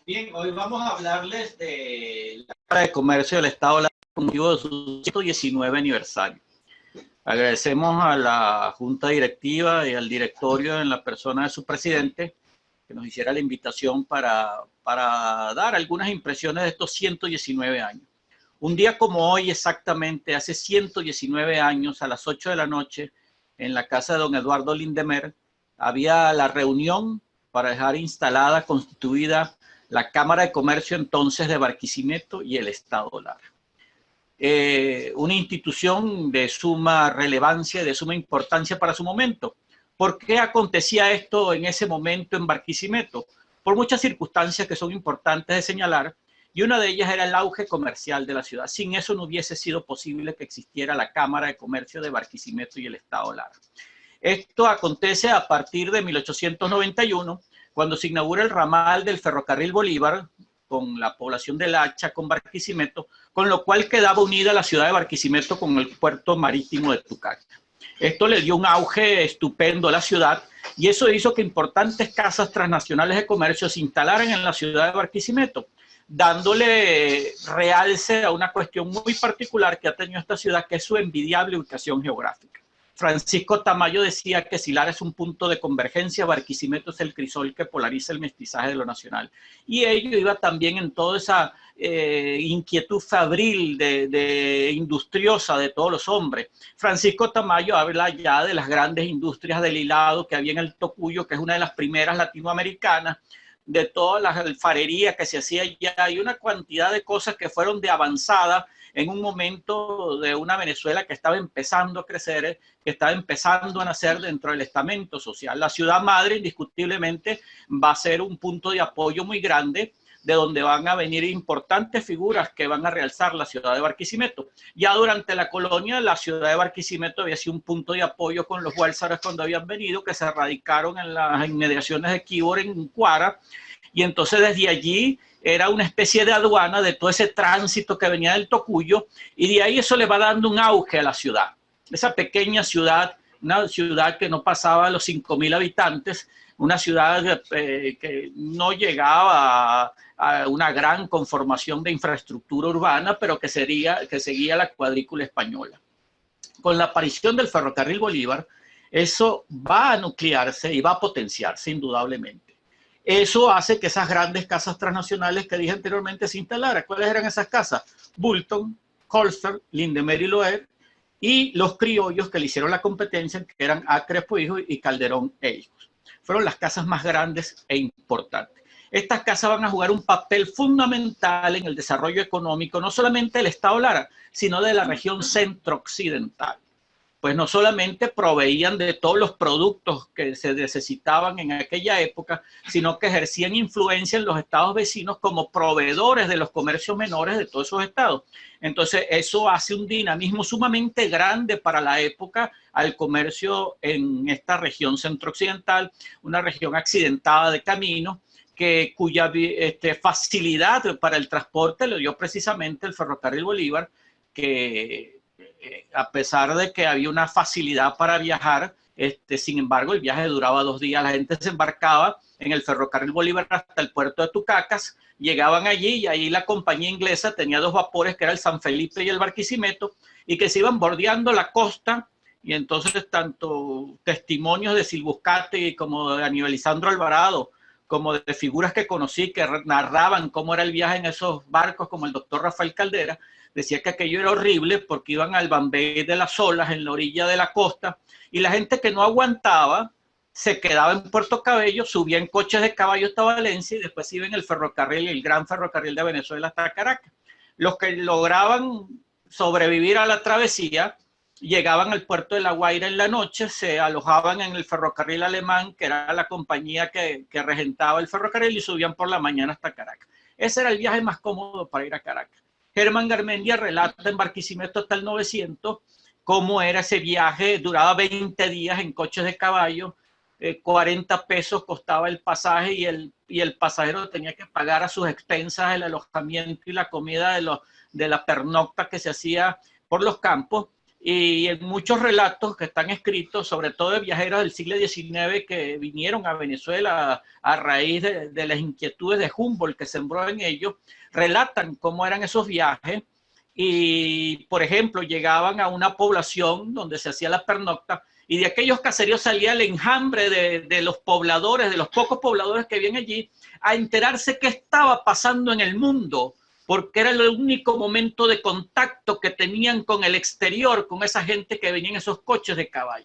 Bien, hoy vamos a hablarles de la Cámara de Comercio del Estado Lara con motivo de su 119 aniversario. Agradecemos a la Junta Directiva y al directorio en la persona de su presidente que nos hiciera la invitación para dar algunas impresiones de estos 119 años. Un día como hoy, exactamente hace 119 años, a las 8 de la noche, en la casa de don Eduardo Lindemer, había la reunión para dejar instalada, constituida, la Cámara de Comercio entonces de Barquisimeto y el Estado Lara. Una institución de suma relevancia, de suma importancia para su momento. ¿Por qué acontecía esto en ese momento en Barquisimeto? Por muchas circunstancias que son importantes de señalar, y una de ellas era el auge comercial de la ciudad. Sin eso no hubiese sido posible que existiera la Cámara de Comercio de Barquisimeto y el Estado Lara. Esto acontece a partir de 1891, cuando se inaugura el ramal del ferrocarril Bolívar con la población del Hacha, con Barquisimeto, con lo cual quedaba unida la ciudad de Barquisimeto con el puerto marítimo de Tucaca. Esto le dio un auge estupendo a la ciudad y eso hizo que importantes casas transnacionales de comercio se instalaran en la ciudad de Barquisimeto, dándole realce a una cuestión muy particular que ha tenido esta ciudad, que es su envidiable ubicación geográfica. Francisco Tamayo decía que si Lara es un punto de convergencia, Barquisimeto es el crisol que polariza el mestizaje de lo nacional. Y ello iba también en toda esa inquietud fabril de industriosa de todos los hombres. Francisco Tamayo habla ya de las grandes industrias del hilado que había en el Tocuyo, que es una de las primeras latinoamericanas, de toda la alfarería que se hacía allá y una cantidad de cosas que fueron de avanzada en un momento de una Venezuela que estaba empezando a crecer, que estaba empezando a nacer dentro del estamento social. La ciudad madre, indiscutiblemente, va a ser un punto de apoyo muy grande, de donde van a venir importantes figuras que van a realzar la ciudad de Barquisimeto. Ya durante la colonia, la ciudad de Barquisimeto había sido un punto de apoyo con los guálzares cuando habían venido, que se radicaron en las inmediaciones de Quíbor, en Cuara, y entonces desde allí era una especie de aduana de todo ese tránsito que venía del Tocuyo, y de ahí eso le va dando un auge a la ciudad. Esa pequeña ciudad, una ciudad que no pasaba los 5.000 habitantes, una ciudad que no llegaba a una gran conformación de infraestructura urbana, pero que seguía la cuadrícula española. Con la aparición del ferrocarril Bolívar, eso va a nuclearse y va a potenciarse indudablemente. Eso hace que esas grandes casas transnacionales que dije anteriormente se instalaran. ¿Cuáles eran esas casas? Bulton, Colster, Lindemer y Loer, y los criollos que le hicieron la competencia, que eran Acrepo Hijo y Calderón e Hijos. Fueron las casas más grandes e importantes. Estas casas van a jugar un papel fundamental en el desarrollo económico, no solamente del Estado Lara, sino de la región centro-occidental. Pues no solamente proveían de todos los productos que se necesitaban en aquella época, sino que ejercían influencia en los estados vecinos como proveedores de los comercios menores de todos esos estados. Entonces eso hace un dinamismo sumamente grande para la época al comercio en esta región centro-occidental, una región accidentada de caminos, cuya facilidad para el transporte le dio precisamente el ferrocarril Bolívar, que a pesar de que había una facilidad para viajar, sin embargo el viaje duraba 2 días. La gente se embarcaba en el ferrocarril Bolívar hasta el puerto de Tucacas, llegaban allí y ahí la compañía inglesa tenía 2 vapores, que era el San Felipe y el Barquisimeto, y que se iban bordeando la costa. Y entonces tanto testimonios de Silbuscate como de Aníbal Lisandro Alvarado, como de figuras que conocí que narraban cómo era el viaje en esos barcos, como el doctor Rafael Caldera, decía que aquello era horrible porque iban al Bambey de las olas en la orilla de la costa, y la gente que no aguantaba se quedaba en Puerto Cabello, subía en coches de caballo hasta Valencia y después iba en el ferrocarril, el gran ferrocarril de Venezuela hasta Caracas. Los que lograban sobrevivir a la travesía llegaban al puerto de La Guaira en la noche, se alojaban en el ferrocarril alemán, que era la compañía que regentaba el ferrocarril, y subían por la mañana hasta Caracas. Ese era el viaje más cómodo para ir a Caracas. Germán Garmendia relata en Barquisimeto hasta el 900 cómo era ese viaje, duraba 20 días en coches de caballo, 40 pesos costaba el pasaje, y el pasajero tenía que pagar a sus expensas el alojamiento y la comida de la pernocta que se hacía por los campos. y en muchos relatos que están escritos, sobre todo de viajeros del siglo XIX que vinieron a Venezuela a raíz de las inquietudes de Humboldt que sembró en ellos, relatan cómo eran esos viajes y, por ejemplo, llegaban a una población donde se hacía la pernocta y de aquellos caseríos salía el enjambre de los pobladores, de los pocos pobladores que vivían allí, a enterarse qué estaba pasando en el mundo, porque era el único momento de contacto que tenían con el exterior, con esa gente que venía en esos coches de caballo.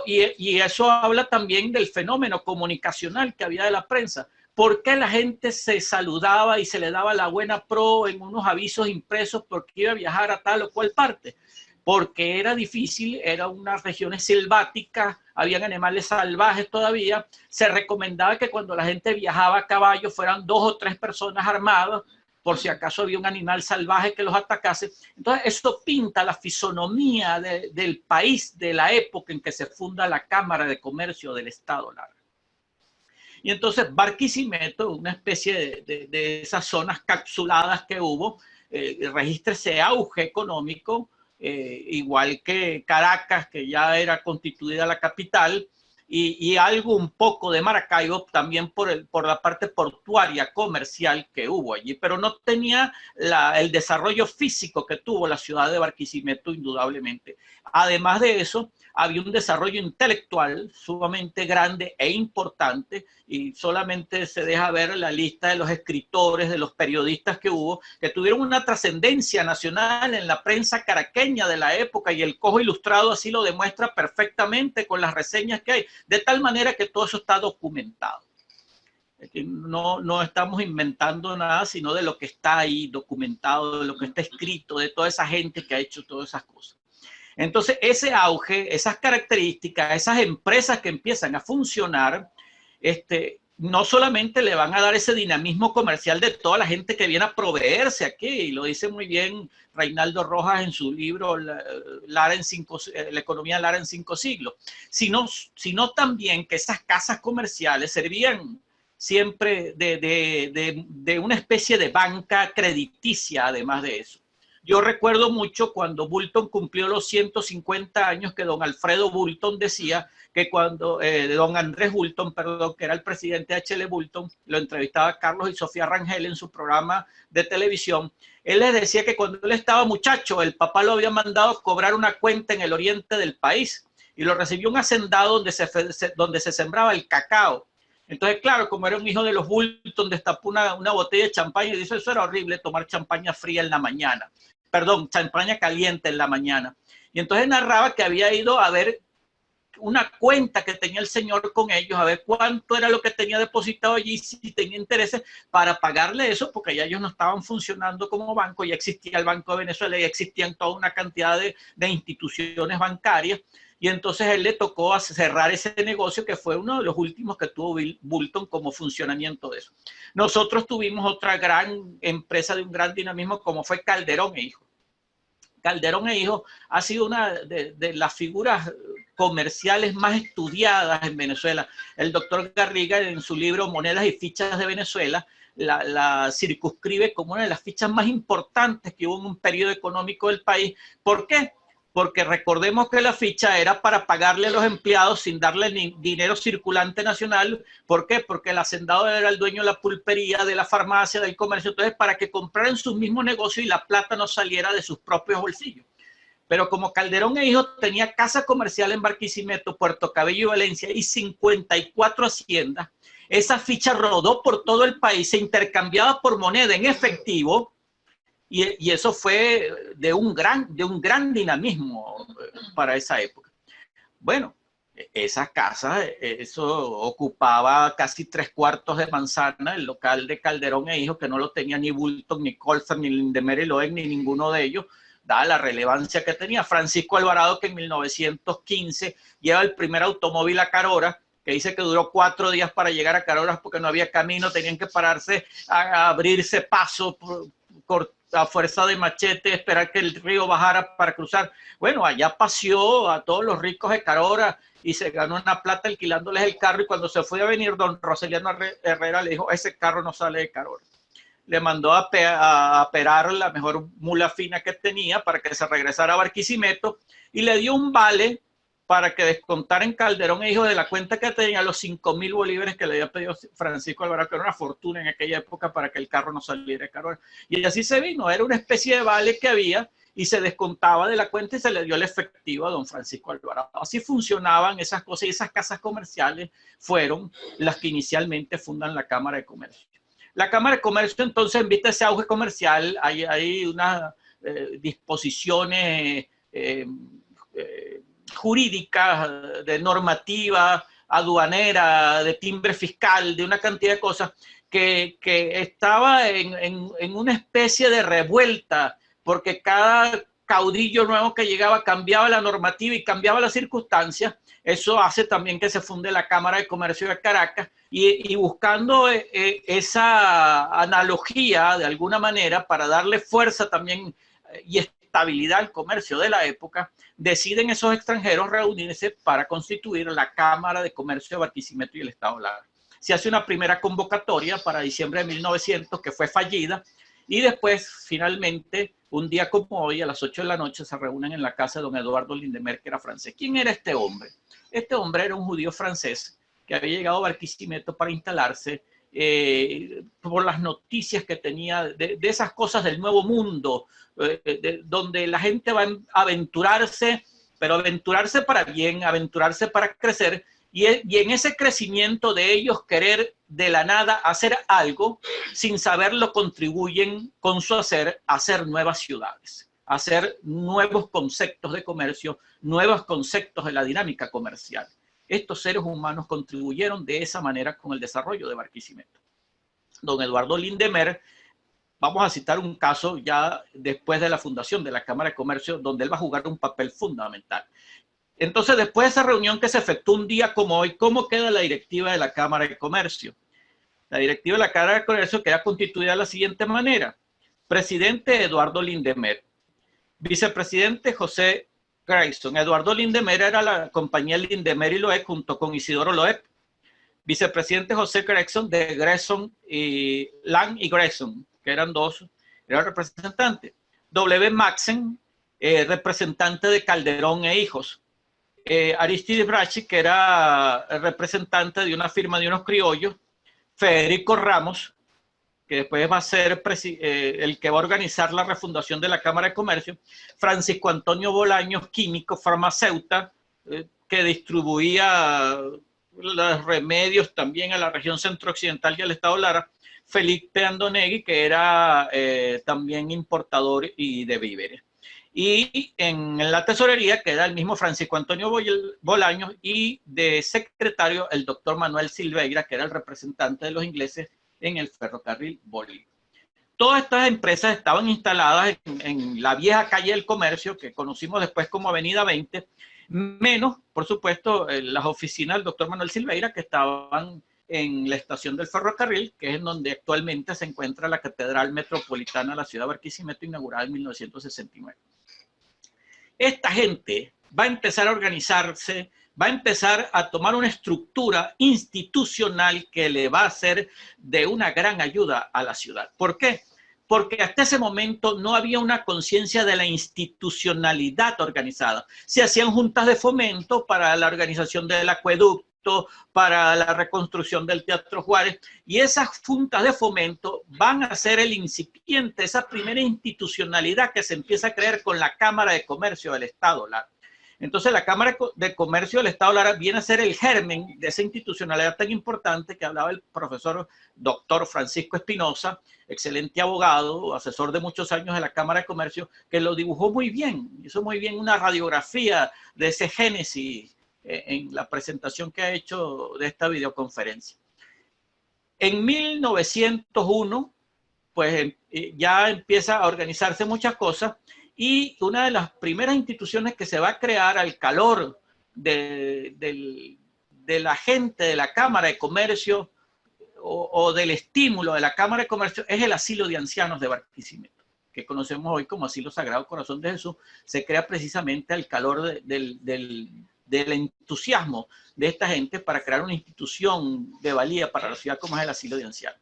Y eso habla también del fenómeno comunicacional que había de la prensa. ¿Por qué la gente se saludaba y se le daba la buena pro en unos avisos impresos porque iba a viajar a tal o cual parte? Porque era difícil, eran unas regiones selváticas, habían animales salvajes todavía. Se recomendaba que cuando la gente viajaba a caballo fueran 2 o 3 personas armadas, por si acaso había un animal salvaje que los atacase. Entonces, esto pinta la fisonomía del país de la época en que se funda la Cámara de Comercio del Estado Lara. Y entonces Barquisimeto, una especie de esas zonas capsuladas que hubo, registra ese auge económico, igual que Caracas, que ya era constituida la capital, y algo un poco de Maracaibo también por la parte portuaria comercial que hubo allí, pero no tenía el desarrollo físico que tuvo la ciudad de Barquisimeto, indudablemente. Además de eso, había un desarrollo intelectual sumamente grande e importante, y solamente se deja ver la lista de los escritores, de los periodistas que hubo, que tuvieron una trascendencia nacional en la prensa caraqueña de la época, y el Cojo Ilustrado así lo demuestra perfectamente con las reseñas que hay, de tal manera que todo eso está documentado. No estamos inventando nada, sino de lo que está ahí documentado, de lo que está escrito, de toda esa gente que ha hecho todas esas cosas. Entonces, ese auge, esas características, esas empresas que empiezan a funcionar, no solamente le van a dar ese dinamismo comercial de toda la gente que viene a proveerse aquí, y lo dice muy bien Reinaldo Rojas en su libro La economía Lara en 5 siglos, sino también que esas casas comerciales servían siempre de una especie de banca crediticia, además de eso. Yo recuerdo mucho cuando Bulton cumplió los 150 años que don Alfredo Bulton decía que cuando don Andrés Bulton, perdón, que era el presidente de H.L. Bulton, lo entrevistaba Carlos y Sofía Rangel en su programa de televisión, él les decía que cuando él estaba muchacho, el papá lo había mandado cobrar una cuenta en el oriente del país y lo recibió un hacendado donde se sembraba el cacao. Entonces, claro, como era un hijo de los Bulton, destapó una botella de champaña y dice, eso era horrible, tomar champaña fría en la mañana. Perdón, champaña caliente en la mañana. Y entonces narraba que había ido a ver una cuenta que tenía el señor con ellos, a ver cuánto era lo que tenía depositado allí, si tenía intereses para pagarle eso, porque ya ellos no estaban funcionando como banco, ya existía el Banco de Venezuela, ya existían toda una cantidad de instituciones bancarias, y entonces él le tocó cerrar ese negocio que fue uno de los últimos que tuvo Bulton como funcionamiento de eso. Nosotros tuvimos otra gran empresa de un gran dinamismo como fue Calderón e Hijo. Calderón e Hijo ha sido una de las figuras comerciales más estudiadas en Venezuela. El doctor Garriga en su libro Monedas y Fichas de Venezuela la circunscribe como una de las fichas más importantes que hubo en un periodo económico del país. ¿Por qué? Porque recordemos que la ficha era para pagarle a los empleados sin darle ni dinero circulante nacional. ¿Por qué? Porque el hacendado era el dueño de la pulpería, de la farmacia, del comercio. Entonces, para que compraran sus mismos negocios y la plata no saliera de sus propios bolsillos. Pero como Calderón e Hijo tenía casa comercial en Barquisimeto, Puerto Cabello y Valencia y 54 haciendas, esa ficha rodó por todo el país, se intercambiaba por moneda en efectivo. Y eso fue de un gran dinamismo para esa época. Bueno, esas casas, eso ocupaba casi 3/4 de manzana, el local de Calderón e Hijo, que no lo tenía ni Bulton, ni Colfer, ni Lindemer Loen, ni ninguno de ellos, dada la relevancia que tenía. Francisco Alvarado, que en 1915 lleva el primer automóvil a Carora, que dice que duró 4 días para llegar a Carora porque no había camino, tenían que pararse a abrirse paso a fuerza de machete, esperar que el río bajara para cruzar. Bueno, allá paseó a todos los ricos de Carora y se ganó una plata alquilándoles el carro, y cuando se fue a venir don Roseliano Herrera le dijo, ese carro no sale de Carora. le mandó a perar la mejor mula fina que tenía para que se regresara a Barquisimeto y le dio un vale para que descontara en Calderón e Hijo de la cuenta que tenía los 5,000 bolívares que le había pedido Francisco Alvarado, que era una fortuna en aquella época para que el carro no saliera caro. Y así se vino, era una especie de vale que había y se descontaba de la cuenta y se le dio el efectivo a don Francisco Alvarado. Así funcionaban esas cosas y esas casas comerciales fueron las que inicialmente fundan la Cámara de Comercio. La Cámara de Comercio entonces, en vista de ese auge comercial, hay unas disposiciones jurídicas, de normativa aduanera, de timbre fiscal, de una cantidad de cosas que estaba en una especie de revuelta, porque cada caudillo nuevo que llegaba cambiaba la normativa y cambiaba las circunstancias. Eso hace también que se funde la Cámara de Comercio de Caracas y buscando esa analogía de alguna manera para darle fuerza también y estabilidad al comercio de la época, deciden esos extranjeros reunirse para constituir la Cámara de Comercio de Barquisimeto y el Estado Lara. Se hace una primera convocatoria para diciembre de 1900 que fue fallida y después finalmente un día como hoy a las 8 de la noche se reúnen en la casa de don Eduardo Lindemer, que era francés. ¿Quién era este hombre? Este hombre era un judío francés que había llegado a Barquisimeto para instalarse por las noticias que tenía de esas cosas del nuevo mundo, donde la gente va a aventurarse, pero aventurarse para bien, aventurarse para crecer, y en ese crecimiento de ellos querer de la nada hacer algo, sin saberlo contribuyen con su hacer a hacer nuevas ciudades, a hacer nuevos conceptos de comercio, nuevos conceptos de la dinámica comercial. Estos seres humanos contribuyeron de esa manera con el desarrollo de Barquisimeto. Don Eduardo Lindemer, vamos a citar un caso ya después de la fundación de la Cámara de Comercio, donde él va a jugar un papel fundamental. Entonces, después de esa reunión que se efectuó un día como hoy, ¿cómo queda la directiva de la Cámara de Comercio? La directiva de la Cámara de Comercio queda constituida de la siguiente manera. Presidente Eduardo Lindemer. Vicepresidente José Grayson. Eduardo Lindemer era la compañía Lindemer y Loeb junto con Isidoro Loeb. Vicepresidente José Grayson de Grayson y Lang y Grayson, que eran dos, eran representantes. W. Maxen, representante de Calderón e Hijos. Aristides Brachi, que era representante de una firma de unos criollos. Federico Ramos, que después va a ser el que va a organizar la refundación de la Cámara de Comercio. Francisco Antonio Bolaños, químico, farmacéutico, que distribuía los remedios también a la región centro-occidental y al estado Lara. Felipe Andonegui, que era también importador y de víveres. Y en la tesorería queda el mismo Francisco Antonio Bolaños y de secretario el doctor Manuel Silveira, que era el representante de los ingleses en el ferrocarril Bolívar. Todas estas empresas estaban instaladas en la vieja calle del Comercio, que conocimos después como Avenida 20, menos, por supuesto, las oficinas del doctor Manuel Silveira, que estaban en la estación del ferrocarril, que es en donde actualmente se encuentra la Catedral Metropolitana de la ciudad de Barquisimeto, inaugurada en 1969. Esta gente va a empezar a organizarse, va a empezar a tomar una estructura institucional que le va a ser de una gran ayuda a la ciudad. ¿Por qué? Porque hasta ese momento no había una conciencia de la institucionalidad organizada. Se hacían juntas de fomento para la organización del acueducto, para la reconstrucción del Teatro Juárez, y esas juntas de fomento van a ser el incipiente, esa primera institucionalidad que se empieza a crear con la Cámara de Comercio del Estado Lara. Entonces la Cámara de Comercio del Estado Lara viene a ser el germen de esa institucionalidad tan importante que hablaba el profesor doctor Francisco Espinosa, excelente abogado, asesor de muchos años de la Cámara de Comercio, que lo dibujó muy bien, hizo muy bien una radiografía de ese génesis en la presentación que ha hecho de esta videoconferencia. En 1901, pues ya empieza a organizarse muchas cosas y una de las primeras instituciones que se va a crear al calor de la gente de la Cámara de Comercio o del estímulo de la Cámara de Comercio es el Asilo de Ancianos de Barquisimeto, que conocemos hoy como Asilo Sagrado Corazón de Jesús. Se crea precisamente al calor del entusiasmo de esta gente para crear una institución de valía para la ciudad como es el Asilo de Ancianos.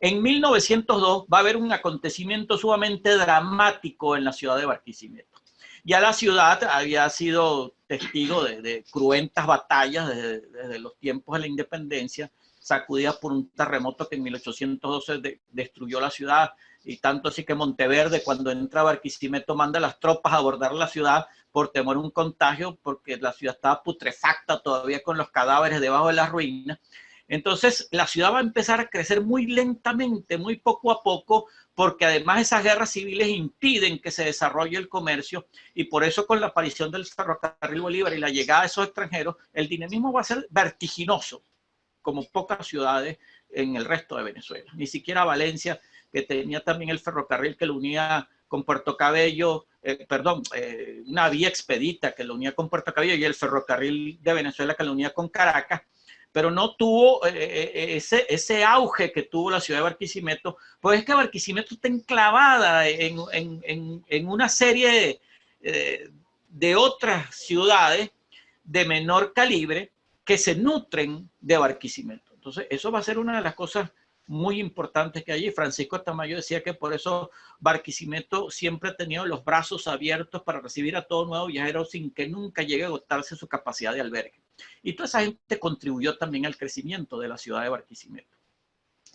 En 1902 va a haber un acontecimiento sumamente dramático en la ciudad de Barquisimeto. Ya la ciudad había sido testigo de cruentas batallas desde los tiempos de la independencia, sacudida por un terremoto que en 1812 destruyó la ciudad, y tanto así que Monteverde, cuando entra a Barquisimeto, manda a las tropas a abordar la ciudad por temor a un contagio, porque la ciudad estaba putrefacta todavía con los cadáveres debajo de las ruinas. Entonces, la ciudad va a empezar a crecer muy lentamente, muy poco a poco, porque además esas guerras civiles impiden que se desarrolle el comercio, y por eso con la aparición del ferrocarril Bolívar y la llegada de esos extranjeros, el dinamismo va a ser vertiginoso, como pocas ciudades en el resto de Venezuela. Ni siquiera Valencia, que tenía también el ferrocarril que lo unía con Puerto Cabello, una vía expedita que lo unía con Puerto Cabello, y el ferrocarril de Venezuela que lo unía con Caracas, pero no tuvo ese auge que tuvo la ciudad de Barquisimeto, pues es que Barquisimeto está enclavada en una serie de otras ciudades de menor calibre que se nutren de Barquisimeto. Entonces, eso va a ser una de las cosas muy importantes que hay. allí. Francisco Tamayo decía que por eso Barquisimeto siempre ha tenido los brazos abiertos para recibir a todo nuevo viajero sin que nunca llegue a agotarse su capacidad de albergue. Y toda esa gente contribuyó también al crecimiento de la ciudad de Barquisimeto.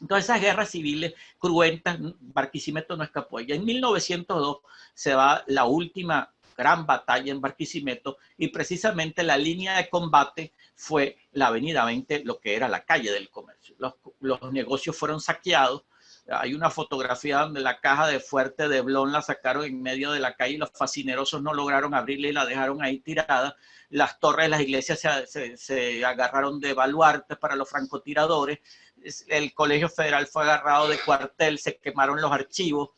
Entonces, esas guerras civiles cruentas, Barquisimeto no escapó. Y en 1902 se va la última gran batalla en Barquisimeto, y precisamente la línea de combate fue la avenida 20, lo que era la calle del comercio. Los negocios fueron saqueados. Hay una fotografía donde la caja de Fuerte de Blon la sacaron en medio de la calle y los fascinerosos no lograron abrirla y la dejaron ahí tirada. Las torres de las iglesias se agarraron de baluartes para los francotiradores. El Colegio Federal fue agarrado de cuartel, se quemaron los archivos.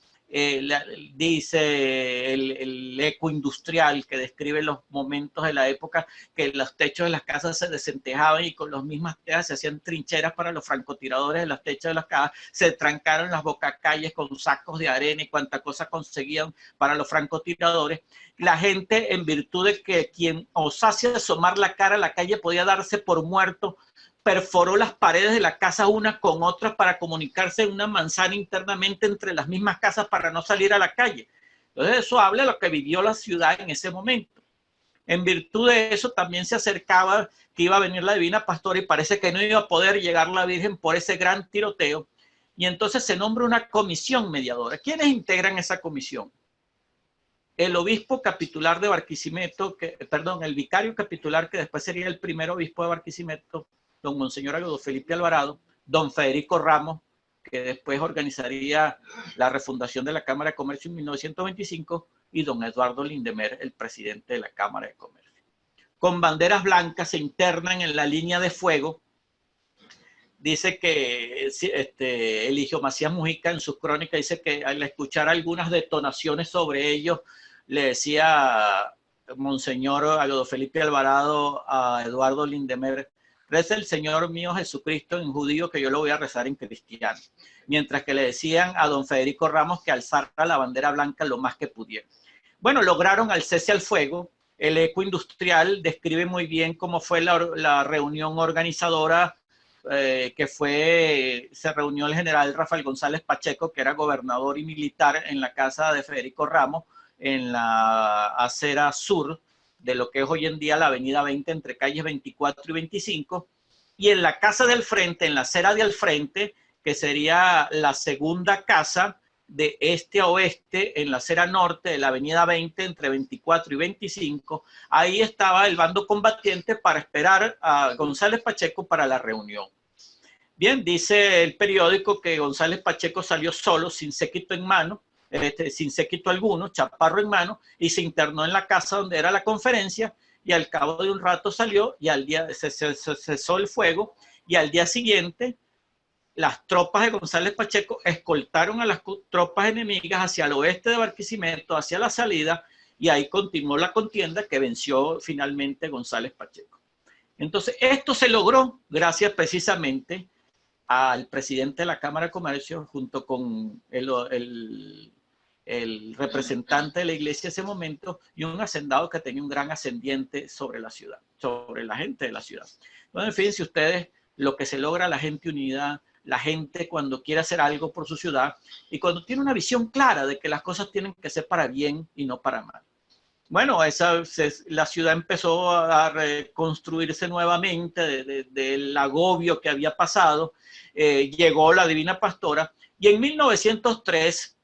Dice el eco industrial que describe los momentos de la época, que los techos de las casas se desentejaban y con las mismas tejas se hacían trincheras para los francotiradores de los techos de las casas, se trancaron las bocacalles con sacos de arena y cuanta cosa conseguían para los francotiradores. La gente, en virtud de que quien osase asomar la cara a la calle podía darse por muerto, perforó las paredes de la casa unas con otras para comunicarse en una manzana internamente entre las mismas casas para no salir a la calle. Entonces eso habla de lo que vivió la ciudad en ese momento. En virtud de eso también se acercaba que iba a venir la Divina Pastora y parece que no iba a poder llegar la Virgen por ese gran tiroteo. Y entonces se nombra una comisión mediadora. ¿Quiénes integran esa comisión? El obispo capitular de Barquisimeto, el vicario capitular que después sería el primer obispo de Barquisimeto, don Monseñor Agudo Felipe Alvarado, don Federico Ramos, que después organizaría la refundación de la Cámara de Comercio en 1925, y don Eduardo Lindemer, el presidente de la Cámara de Comercio. Con banderas blancas se internan en la línea de fuego. Dice que Eligio Macías Mujica en sus crónicas dice que al escuchar algunas detonaciones sobre ellos, le decía Monseñor Agudo Felipe Alvarado a Eduardo Lindemer: reza el Señor mío Jesucristo en judío, que yo lo voy a rezar en cristiano. Mientras que le decían a don Federico Ramos que alzara la bandera blanca lo más que pudieran. Bueno, lograron el cese al fuego. El eco industrial describe muy bien cómo fue la reunión organizadora, se reunió el general Rafael González Pacheco, que era gobernador y militar, en la casa de Federico Ramos, en la acera sur de lo que es hoy en día la avenida 20, entre calles 24 y 25, y en la casa del frente, en la acera de al frente, que sería la segunda casa de este a oeste, en la acera norte de la avenida 20, entre 24 y 25, ahí estaba el bando combatiente para esperar a González Pacheco para la reunión. Bien, dice el periódico que González Pacheco salió solo, sin séquito en mano, sin séquito alguno, chaparro en mano, y se internó en la casa donde era la conferencia, y al cabo de un rato salió, y al día se cesó el fuego, y al día siguiente las tropas de González Pacheco escoltaron a las tropas enemigas hacia el oeste de Barquisimeto, hacia la salida, y ahí continuó la contienda que venció finalmente González Pacheco. Entonces, esto se logró gracias precisamente al presidente de la Cámara de Comercio, junto con el representante de la iglesia en ese momento, y un hacendado que tenía un gran ascendiente sobre la ciudad, sobre la gente de la ciudad. Bueno, fíjense ustedes lo que se logra, la gente unida, la gente cuando quiere hacer algo por su ciudad y cuando tiene una visión clara de que las cosas tienen que ser para bien y no para mal. Bueno, la ciudad empezó a reconstruirse nuevamente del agobio que había pasado. Llegó la Divina Pastora y en 1903,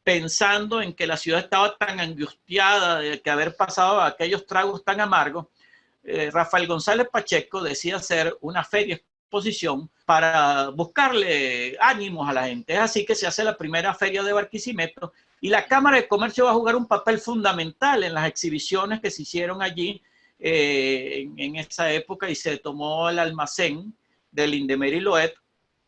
pensando en que la ciudad estaba tan angustiada de que haber pasado aquellos tragos tan amargos, Rafael González Pacheco decide hacer una feria exposición para buscarle ánimos a la gente. Es así que se hace la primera feria de Barquisimeto y la Cámara de Comercio va a jugar un papel fundamental en las exhibiciones que se hicieron allí en esa época, y se tomó el almacén del Indemer y Loet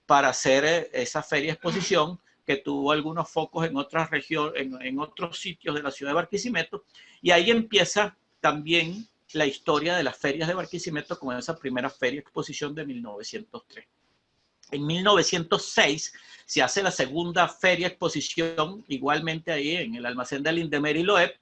para hacer esa feria exposición que tuvo algunos focos en otras regiones, en otros sitios de la ciudad de Barquisimeto, y ahí empieza también la historia de las ferias de Barquisimeto con esa primera feria exposición de 1903. En 1906 se hace la segunda feria exposición, igualmente ahí en el almacén del Indemer y Loeb,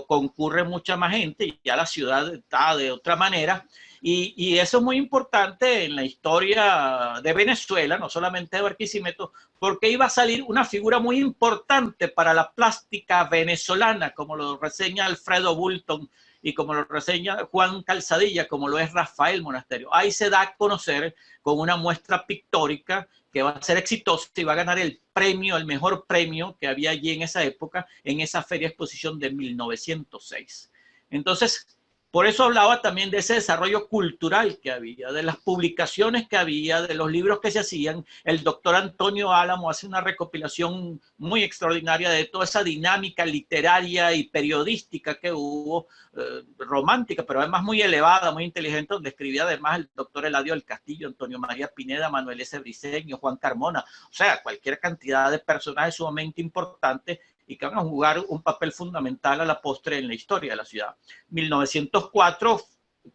concurre mucha más gente y ya la ciudad está de otra manera. Y eso es muy importante en la historia de Venezuela, no solamente de Barquisimeto, porque iba a salir una figura muy importante para la plástica venezolana, como lo reseña Alfredo Bulton y como lo reseña Juan Calzadilla, como lo es Rafael Monasterio. Ahí se da a conocer con una muestra pictórica que va a ser exitosa y va a ganar el premio, el mejor premio que había allí en esa época, en esa feria exposición de 1906. Entonces, por eso hablaba también de ese desarrollo cultural que había, de las publicaciones que había, de los libros que se hacían. El doctor Antonio Álamo hace una recopilación muy extraordinaria de toda esa dinámica literaria y periodística que hubo, romántica, pero además muy elevada, muy inteligente, donde escribía además el doctor Eladio del Castillo, Antonio María Pineda, Manuel S. Briceño, Juan Carmona, o sea, cualquier cantidad de personajes sumamente importantes y que van a jugar un papel fundamental a la postre en la historia de la ciudad. 1904,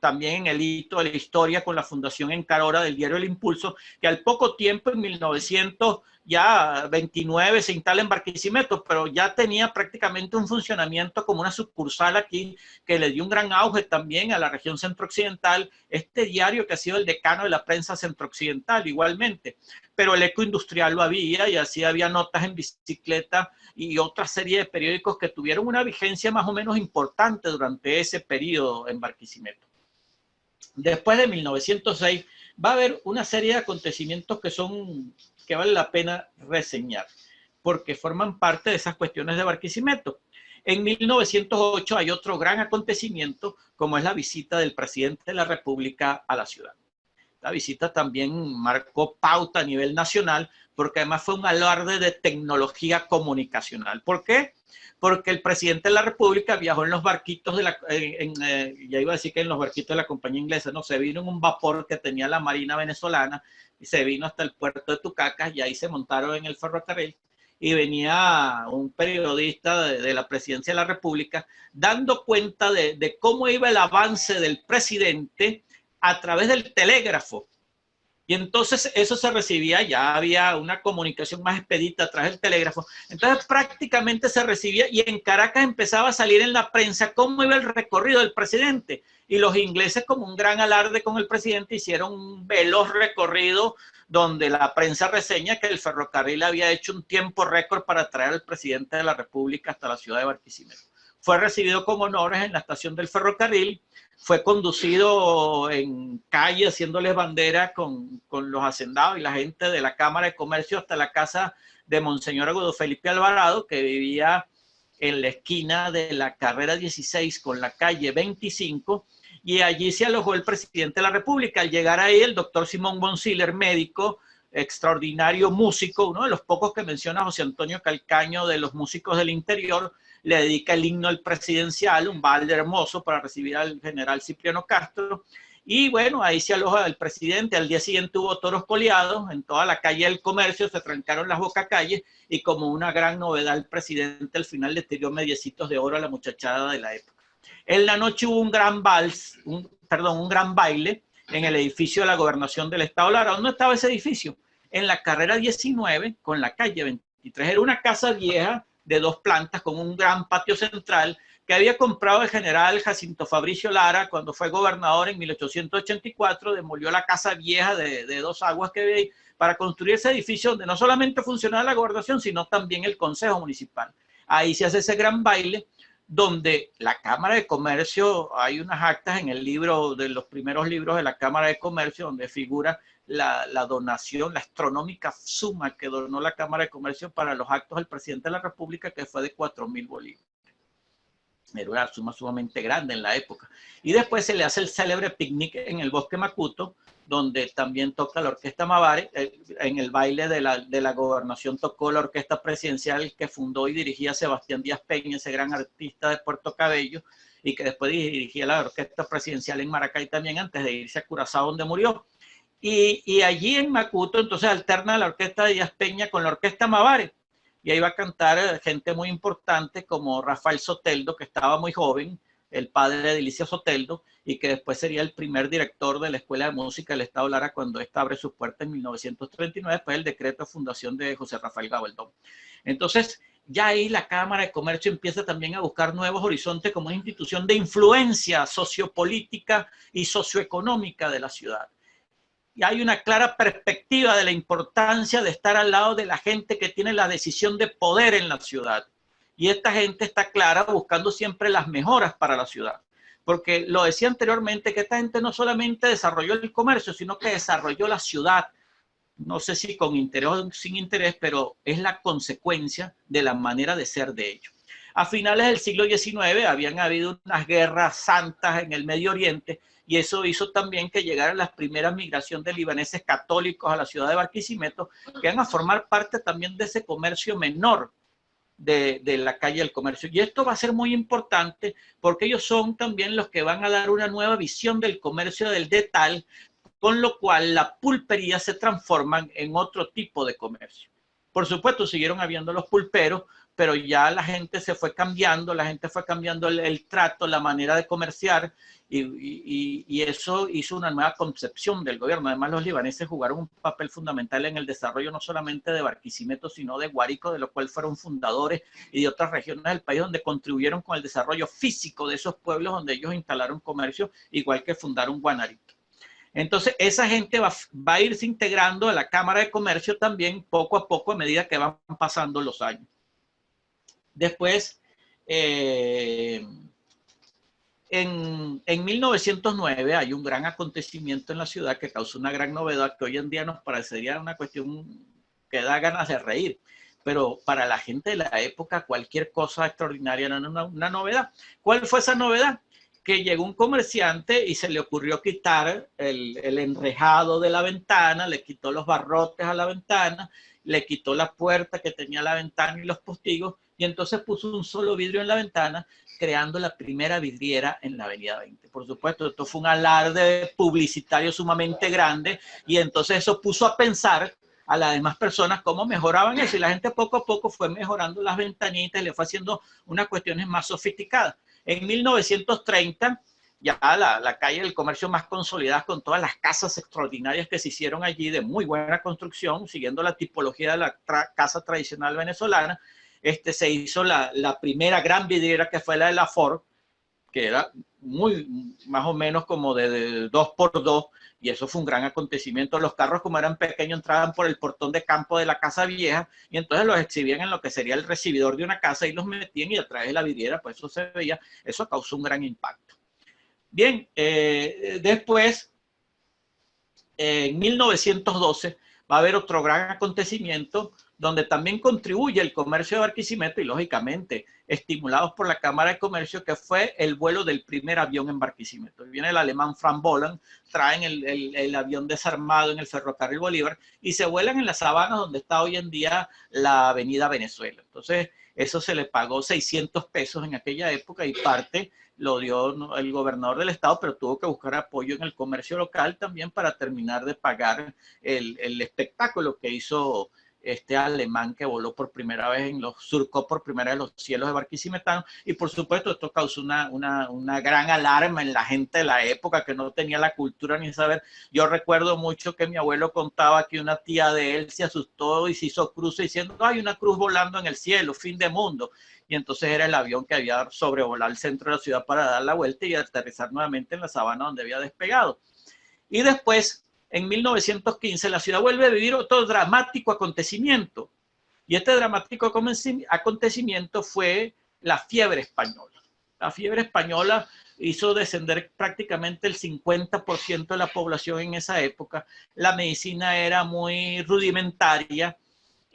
también en el hito de la historia con la fundación en Carora del diario El Impulso, que al poco tiempo, en 1929, se instala en Barquisimeto, pero ya tenía prácticamente un funcionamiento como una sucursal aquí, que le dio un gran auge también a la región centrooccidental, este diario que ha sido el decano de la prensa centrooccidental igualmente, pero el Eco Industrial lo había, y así había Notas en Bicicleta y otra serie de periódicos que tuvieron una vigencia más o menos importante durante ese periodo en Barquisimeto. Después de 1906 va a haber una serie de acontecimientos que vale la pena reseñar, porque forman parte de esas cuestiones de Barquisimeto. En 1908 hay otro gran acontecimiento, como es la visita del presidente de la República a la ciudad. La visita también marcó pauta a nivel nacional, porque además fue un alarde de tecnología comunicacional. ¿Por qué? Porque el presidente de la República viajó en los barquitos ya iba a decir que en los barquitos de la compañía inglesa, no, se vino en un vapor que tenía la Marina venezolana y se vino hasta el puerto de Tucacas y ahí se montaron en el ferrocarril y venía un periodista de la presidencia de la República dando cuenta de cómo iba el avance del presidente a través del telégrafo. Y entonces eso se recibía, ya había una comunicación más expedita a través del telégrafo. Entonces prácticamente se recibía y en Caracas empezaba a salir en la prensa cómo iba el recorrido del presidente. Y los ingleses, como un gran alarde con el presidente, hicieron un veloz recorrido donde la prensa reseña que el ferrocarril había hecho un tiempo récord para traer al presidente de la República hasta la ciudad de Barquisimeto. Fue recibido con honores en la estación del ferrocarril, fue conducido en calle haciéndoles bandera con los hacendados y la gente de la Cámara de Comercio hasta la casa de Monseñor Agudo Felipe Alvarado, que vivía en la esquina de la carrera 16 con la calle 25, y allí se alojó el presidente de la República. Al llegar ahí, el doctor Simón Bonciller, médico, extraordinario músico, uno de los pocos que menciona José Antonio Calcaño de los músicos del interior, le dedica el himno al presidencial, un balde hermoso para recibir al general Cipriano Castro. Y bueno, ahí se aloja el presidente. Al día siguiente hubo toros coleados en toda la calle del Comercio, se trancaron las bocacalles y como una gran novedad el presidente al final le tiró mediecitos de oro a la muchachada de la época. En la noche hubo un gran un gran baile en el edificio de la Gobernación del Estado Lara. ¿Dónde estaba ese edificio? En la carrera 19 con la calle 23. Era una casa vieja de 2 plantas con un gran patio central que había comprado el general Jacinto Fabricio Lara cuando fue gobernador en 1884, demolió la casa vieja de Dos Aguas que veis para construir ese edificio donde no solamente funcionaba la gobernación, sino también el Consejo Municipal. Ahí se hace ese gran baile donde la Cámara de Comercio, hay unas actas en el libro, de los primeros libros de la Cámara de Comercio, donde figura la donación, la astronómica suma que donó la Cámara de Comercio para los actos del presidente de la República, que fue de 4.000 bolívares. Era una suma sumamente grande en la época. Y después se le hace el célebre picnic en el Bosque Macuto, donde también toca la Orquesta Mavare. En el baile de la gobernación tocó la orquesta presidencial que fundó y dirigía Sebastián Díaz Peña, ese gran artista de Puerto Cabello, y que después dirigía la orquesta presidencial en Maracay también, antes de irse a Curazao, donde murió. Y allí en Macuto, entonces alterna la orquesta de Díaz Peña con la Orquesta Mavare. Y ahí va a cantar gente muy importante como Rafael Soteldo, que estaba muy joven, el padre de Delicia Soteldo, y que después sería el primer director de la Escuela de Música del Estado Lara cuando esta abre sus puertas en 1939, después del decreto de fundación de José Rafael Gabaldón. Entonces, ya ahí la Cámara de Comercio empieza también a buscar nuevos horizontes como una institución de influencia sociopolítica y socioeconómica de la ciudad. Y hay una clara perspectiva de la importancia de estar al lado de la gente que tiene la decisión de poder en la ciudad. Y esta gente está clara buscando siempre las mejoras para la ciudad. Porque lo decía anteriormente que esta gente no solamente desarrolló el comercio, sino que desarrolló la ciudad. No sé si con interés o sin interés, pero es la consecuencia de la manera de ser de ellos. A finales del siglo XIX habían habido unas guerras santas en el Medio Oriente, y eso hizo también que llegaran las primeras migraciones de libaneses católicos a la ciudad de Barquisimeto, que van a formar parte también de ese comercio menor de la calle del comercio. Y esto va a ser muy importante porque ellos son también los que van a dar una nueva visión del comercio del detal, con lo cual la pulpería se transforman en otro tipo de comercio. Por supuesto, siguieron habiendo los pulperos, pero ya la gente se fue cambiando, la gente fue cambiando el trato, la manera de comerciar, y eso hizo una nueva concepción del gobierno. Además, los libaneses jugaron un papel fundamental en el desarrollo no solamente de Barquisimeto, sino de Guárico, de lo cual fueron fundadores, y de otras regiones del país donde contribuyeron con el desarrollo físico de esos pueblos donde ellos instalaron comercio, igual que fundaron Guanarito. Entonces, esa gente va a irse integrando a la Cámara de Comercio también poco a poco a medida que van pasando los años. Después, en 1909 hay un gran acontecimiento en la ciudad que causó una gran novedad que hoy en día nos parecería una cuestión que da ganas de reír, pero para la gente de la época cualquier cosa extraordinaria era una novedad. ¿Cuál fue esa novedad? Que llegó un comerciante y se le ocurrió quitar el enrejado de la ventana, le quitó los barrotes a la ventana, le quitó la puerta que tenía la ventana y los postigos, y entonces puso un solo vidrio en la ventana, creando la primera vidriera en la Avenida 20. Por supuesto, esto fue un alarde publicitario sumamente grande, y entonces eso puso a pensar a las demás personas cómo mejoraban eso, y la gente poco a poco fue mejorando las ventanitas, le fue haciendo unas cuestiones más sofisticadas. En 1930, ya la calle del comercio más consolidada, con todas las casas extraordinarias que se hicieron allí de muy buena construcción, siguiendo la tipología de la casa tradicional venezolana, se hizo la primera gran vidriera, que fue la de la Ford, que era más o menos como de 2x2, y eso fue un gran acontecimiento. Los carros, como eran pequeños, entraban por el portón de campo de la casa vieja, y entonces los exhibían en lo que sería el recibidor de una casa y los metían, y a través de la vidriera, pues eso se veía. Eso causó un gran impacto. Bien, después, en 1912, va a haber otro gran acontecimiento donde también contribuye el comercio de Barquisimeto, y lógicamente estimulados por la Cámara de Comercio, que fue el vuelo del primer avión en Barquisimeto. Viene el alemán Franz Bohlen, traen el avión desarmado en el ferrocarril Bolívar y se vuelan en las sabanas donde está hoy en día la avenida Venezuela. Entonces, eso se le pagó 600 pesos en aquella época, y parte lo dio el gobernador del estado, pero tuvo que buscar apoyo en el comercio local también para terminar de pagar el espectáculo que hizo este alemán que voló por primera vez, surcó por primera vez los cielos de Barquisimeto, y por supuesto esto causó una gran alarma en la gente de la época que no tenía la cultura ni saber. Yo recuerdo mucho que mi abuelo contaba que una tía de él se asustó y se hizo cruce diciendo, hay una cruz volando en el cielo, fin de mundo. Y entonces era el avión que había sobrevolado el centro de la ciudad para dar la vuelta y aterrizar nuevamente en la sabana donde había despegado. Y después, en 1915, la ciudad vuelve a vivir otro dramático acontecimiento. Y este dramático acontecimiento fue la fiebre española. La fiebre española hizo descender prácticamente el 50% de la población en esa época. La medicina era muy rudimentaria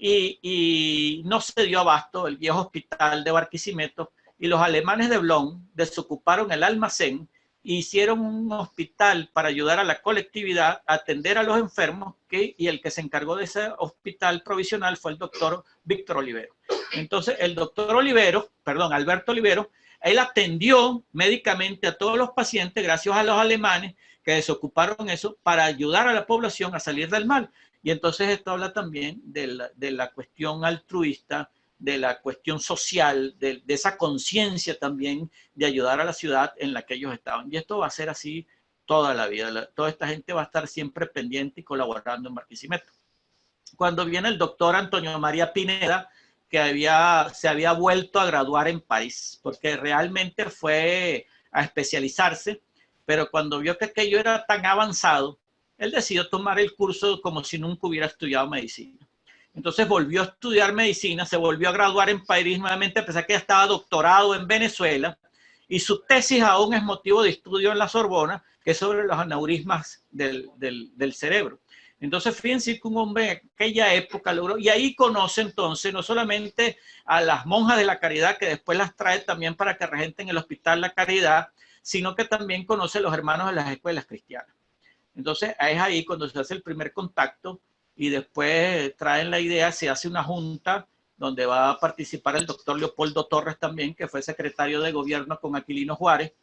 y no se dio abasto el viejo hospital de Barquisimeto, y los alemanes de Blon desocuparon el almacén e hicieron un hospital para ayudar a la colectividad a atender a los enfermos, y el que se encargó de ese hospital provisional fue el doctor Víctor Olivero. Entonces el doctor Alberto Olivero, él atendió médicamente a todos los pacientes gracias a los alemanes que desocuparon eso para ayudar a la población a salir del mal. Y entonces esto habla también de la cuestión altruista, de la cuestión social, de esa conciencia también de ayudar a la ciudad en la que ellos estaban. Y esto va a ser así toda la vida. Toda esta gente va a estar siempre pendiente y colaborando en Barquisimeto. Cuando viene el doctor Antonio María Pineda, que se había vuelto a graduar en París, porque realmente fue a especializarse, pero cuando vio que aquello era tan avanzado, él decidió tomar el curso como si nunca hubiera estudiado medicina. Entonces volvió a estudiar medicina, se volvió a graduar en París nuevamente, a pesar que ya estaba doctorado en Venezuela, y su tesis aún es motivo de estudio en la Sorbona, que es sobre los aneurismas del cerebro. Entonces, fíjense que un hombre en aquella época logró, y ahí conoce entonces no solamente a las monjas de la Caridad, que después las trae también para que regenten el Hospital La Caridad, sino que también conoce a los hermanos de las escuelas cristianas. Entonces, es ahí cuando se hace el primer contacto, y después traen la idea, se hace una junta donde va a participar el doctor Leopoldo Torres también, que fue secretario de gobierno con Aquilino Juárez,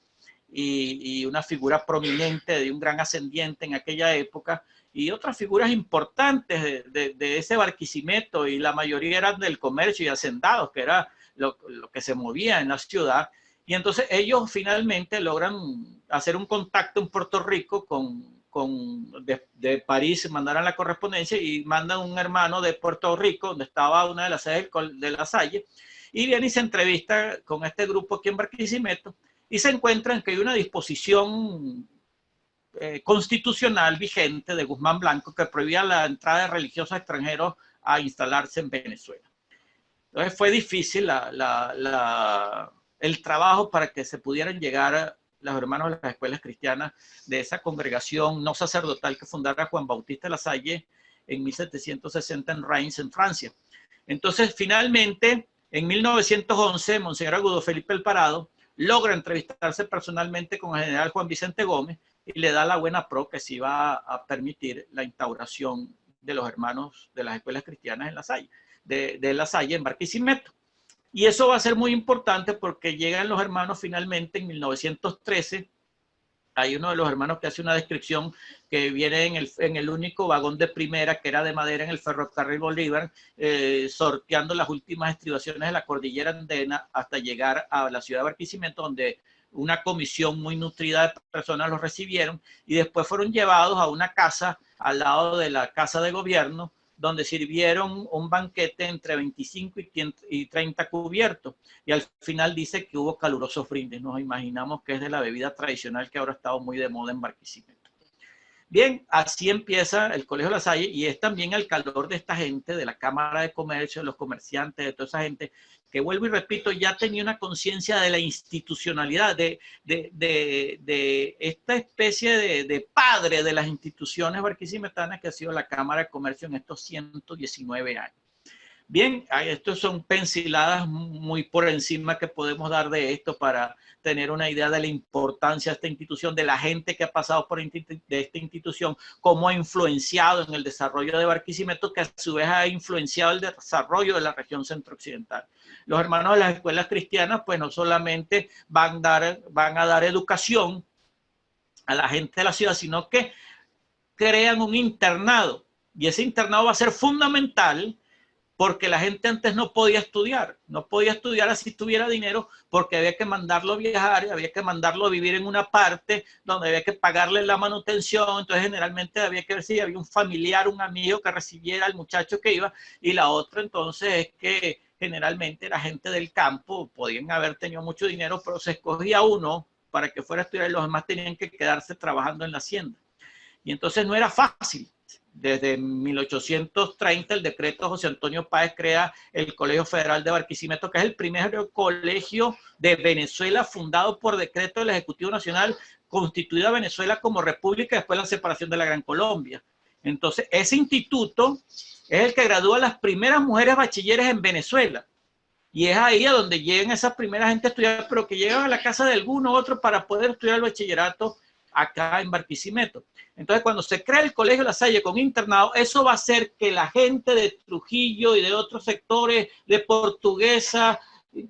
y una figura prominente de un gran ascendiente en aquella época, y otras figuras importantes de ese Barquisimeto, y la mayoría eran del comercio y hacendados, que era lo que se movía en la ciudad. Y entonces ellos finalmente logran hacer un contacto en Puerto Rico de París, mandaron la correspondencia y mandan un hermano de Puerto Rico, donde estaba una de las sedes de La Salle, y viene y se entrevista con este grupo aquí en Barquisimeto, y se encuentran que hay una disposición constitucional vigente de Guzmán Blanco que prohibía la entrada de religiosos extranjeros a instalarse en Venezuela. Entonces fue difícil el trabajo para que se pudieran llegar a los hermanos de las escuelas cristianas de esa congregación no sacerdotal que fundara Juan Bautista Lasalle en 1760 en Reims, en Francia. Entonces, finalmente, en 1911, Monseñor Agudo Felipe El Parado logra entrevistarse personalmente con el general Juan Vicente Gómez y le da la buena pro que se iba a permitir la instauración de los hermanos de las escuelas cristianas en La Salle, de La Salle en Barquisimeto. Y eso va a ser muy importante porque llegan los hermanos finalmente en 1913. Hay uno de los hermanos que hace una descripción que viene en el único vagón de primera que era de madera en el ferrocarril Bolívar, sorteando las últimas estribaciones de la cordillera andina hasta llegar a la ciudad de Barquisimeto, donde una comisión muy nutrida de personas los recibieron, y después fueron llevados a una casa al lado de la casa de gobierno, donde sirvieron un banquete entre 25 y 30 cubiertos. Y al final dice que hubo calurosos brindes. Nos imaginamos que es de la bebida tradicional que ahora ha estado muy de moda en Barquisimeto. Bien, así empieza el Colegio La Salle, y es también el calor de esta gente, de la Cámara de Comercio, de los comerciantes, de toda esa gente, que vuelvo y repito, ya tenía una conciencia de la institucionalidad, de esta especie de padre de las instituciones barquisimetanas que ha sido la Cámara de Comercio en estos 119 años. Bien, estos son pinceladas muy por encima que podemos dar de esto para tener una idea de la importancia de esta institución, de la gente que ha pasado por esta institución, cómo ha influenciado en el desarrollo de Barquisimeto, que a su vez ha influenciado el desarrollo de la región centro-occidental. Los hermanos de las escuelas cristianas, pues no solamente van a dar educación a la gente de la ciudad, sino que crean un internado, y ese internado va a ser fundamental porque la gente antes no podía estudiar así tuviera dinero, porque había que mandarlo a viajar, había que mandarlo a vivir en una parte donde había que pagarle la manutención. Entonces generalmente había que ver si había un familiar, un amigo que recibiera al muchacho que iba, y la otra entonces es que generalmente era gente del campo, podían haber tenido mucho dinero, pero se escogía uno para que fuera a estudiar y los demás tenían que quedarse trabajando en la hacienda. Y entonces no era fácil. Desde 1830 el decreto José Antonio Páez crea el Colegio Federal de Barquisimeto, que es el primer colegio de Venezuela fundado por decreto del Ejecutivo Nacional, constituida Venezuela como república después de la separación de la Gran Colombia. Entonces ese instituto es el que gradúa a las primeras mujeres bachilleres en Venezuela. Y es ahí a donde llegan esas primeras gente a estudiar, pero que llegan a la casa de alguno u otro para poder estudiar el bachillerato acá en Barquisimeto. Entonces, cuando se crea el Colegio La Salle con internado, eso va a hacer que la gente de Trujillo y de otros sectores de Portuguesa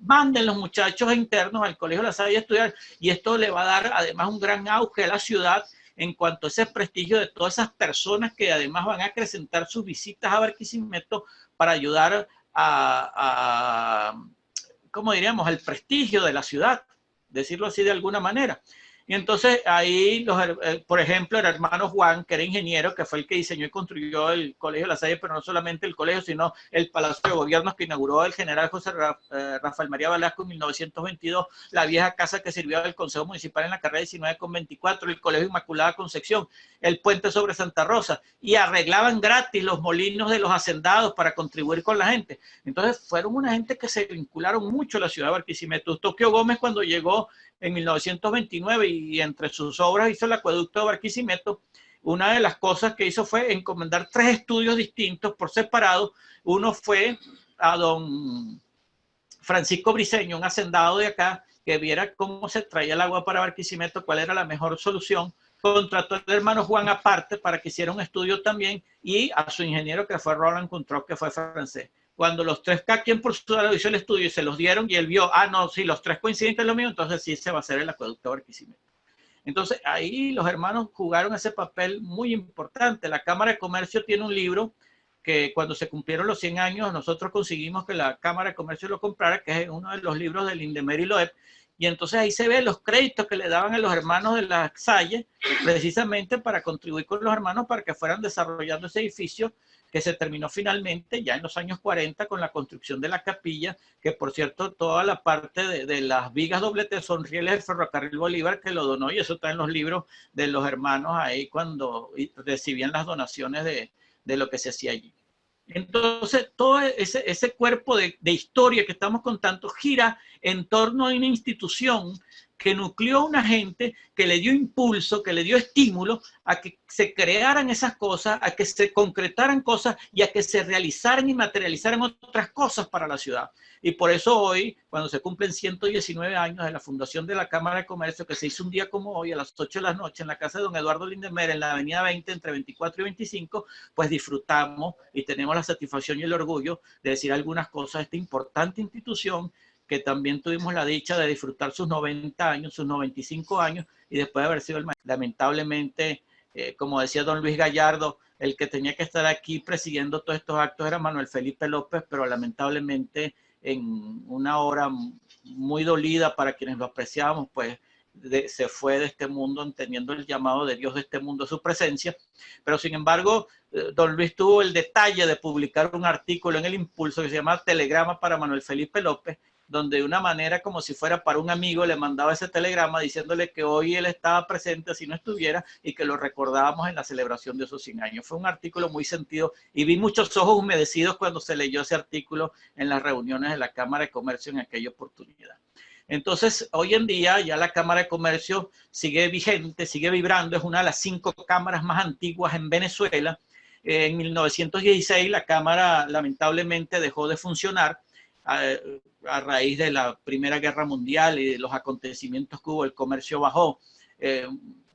manden los muchachos internos al Colegio La Salle a estudiar, y esto le va a dar además un gran auge a la ciudad en cuanto a ese prestigio de todas esas personas que además van a acrecentar sus visitas a Barquisimeto para ayudar ¿cómo diríamos?, al prestigio de la ciudad, decirlo así de alguna manera. Y entonces ahí, por ejemplo, el hermano Juan, que era ingeniero, que fue el que diseñó y construyó el Colegio La Salle, pero no solamente el colegio, sino el Palacio de Gobierno que inauguró el general José Rafael María Velasco en 1922, la vieja casa que sirvió al Consejo Municipal en la carrera 19 con 24, el Colegio Inmaculada Concepción, el puente sobre Santa Rosa, y arreglaban gratis los molinos de los hacendados para contribuir con la gente. Entonces fueron una gente que se vincularon mucho a la ciudad de Barquisimeto. Tokio Gómez, cuando llegó en 1929 y entre sus obras hizo el acueducto de Barquisimeto, una de las cosas que hizo fue encomendar 3 estudios distintos por separado. Uno fue a don Francisco Briceño, un hacendado de acá, que viera cómo se traía el agua para Barquisimeto, cuál era la mejor solución. Contrató al hermano Juan aparte para que hiciera un estudio también, y a su ingeniero, que fue Roland Control, que fue francés. Cuando los 3, cada quien por su lado hizo el estudio y se los dieron, y él vio, no, sí, los 3 coinciden que es lo mismo, entonces sí se va a hacer el acueducto de Barquisimeto. Entonces ahí los hermanos jugaron ese papel muy importante. La Cámara de Comercio tiene un libro que cuando se cumplieron los 100 años nosotros conseguimos que la Cámara de Comercio lo comprara, que es uno de los libros de Lindemer y Loeb, y entonces ahí se ve los créditos que le daban a los hermanos de La Salle, precisamente para contribuir con los hermanos para que fueran desarrollando ese edificio, que se terminó finalmente ya en los años 40 con la construcción de la capilla, que por cierto toda la parte de las vigas doble T son rieles del ferrocarril Bolívar, que lo donó, y eso está en los libros de los hermanos ahí cuando recibían las donaciones de lo que se hacía allí. Entonces, todo ese cuerpo de historia que estamos contando gira en torno a una institución que nucleó a una gente, que le dio impulso, que le dio estímulo a que se crearan esas cosas, a que se concretaran cosas y a que se realizaran y materializaran otras cosas para la ciudad. Y por eso hoy, cuando se cumplen 119 años de la fundación de la Cámara de Comercio, que se hizo un día como hoy, a las 8 de la noche, en la casa de don Eduardo Lindemer, en la avenida 20, entre 24 y 25, pues disfrutamos y tenemos la satisfacción y el orgullo de decir algunas cosas de esta importante institución, que también tuvimos la dicha de disfrutar sus 90 años, sus 95 años, y después de haber sido el maestro. Lamentablemente, como decía don Luis Gallardo, el que tenía que estar aquí presidiendo todos estos actos era Manuel Felipe López, pero lamentablemente en una hora muy dolida para quienes lo apreciábamos, pues se fue de este mundo, entendiendo el llamado de Dios de este mundo a su presencia. Pero sin embargo, don Luis tuvo el detalle de publicar un artículo en El Impulso que se llama Telegrama para Manuel Felipe López, donde de una manera como si fuera para un amigo le mandaba ese telegrama diciéndole que hoy él estaba presente si no estuviera, y que lo recordábamos en la celebración de esos 100 años. Fue un artículo muy sentido y vi muchos ojos humedecidos cuando se leyó ese artículo en las reuniones de la Cámara de Comercio en aquella oportunidad. Entonces, hoy en día ya la Cámara de Comercio sigue vigente, sigue vibrando, es una de las 5 cámaras más antiguas en Venezuela. En 1916 la Cámara lamentablemente dejó de funcionar a raíz de la Primera Guerra Mundial y de los acontecimientos que hubo. El comercio bajó,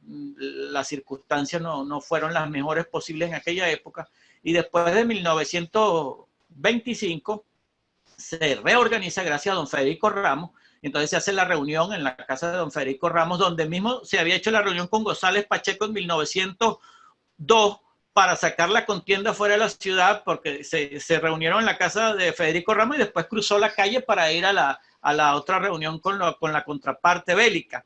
las circunstancias no fueron las mejores posibles en aquella época, y después de 1925 se reorganiza gracias a don Federico Ramos. Entonces se hace la reunión en la casa de don Federico Ramos, donde mismo se había hecho la reunión con González Pacheco en 1902 para sacar la contienda fuera de la ciudad, porque se reunieron en la casa de Federico Ramos y después cruzó la calle para ir a la otra reunión con la contraparte bélica.